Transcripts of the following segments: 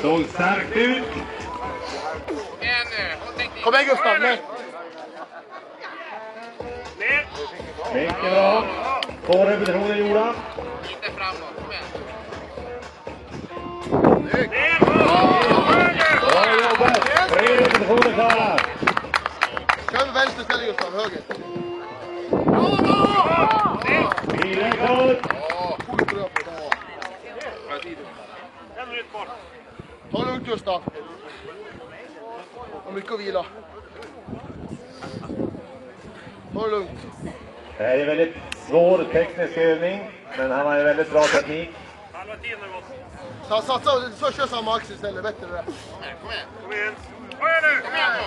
Såg starkt ut. Kom igen Gustav, nej! Mycket bra. 2 repetitioner gjorda. Inte framåt, kom igen. Bra jobbat. 3 repetitioner klara. Kör med vänster ställe Gustav, höger. Bilen klar. Ta det lugnt Gustav. Har mycket att vila. Ta det lugnt. Det här är väldigt svår teknisk övning, men han har en väldigt bra teknik. Satsa, så kör samma axel istället, bättre det. Kom igen. Nu.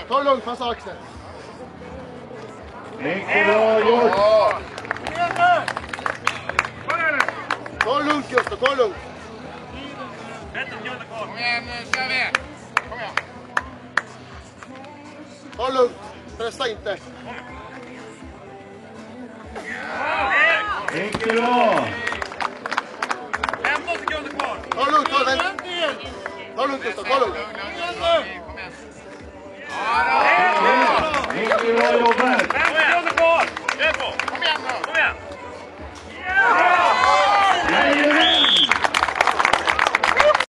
Ta det lugnt, passa axeln. Mycket bra gjort. Ta det lugnt Gustav, ta det lugnt. Kom igen, nu kör vi. Kom igen. Ta det lugnt, pressa inte. Mycket bra. 15 sekunder kvar. Ta det lugnt, ta det lugnt. Ta det lugnt Gustav, ta det lugnt. Kom igen. Mycket bra jobbat. 5 sekunder kvar. Kom igen nu. Kom igen.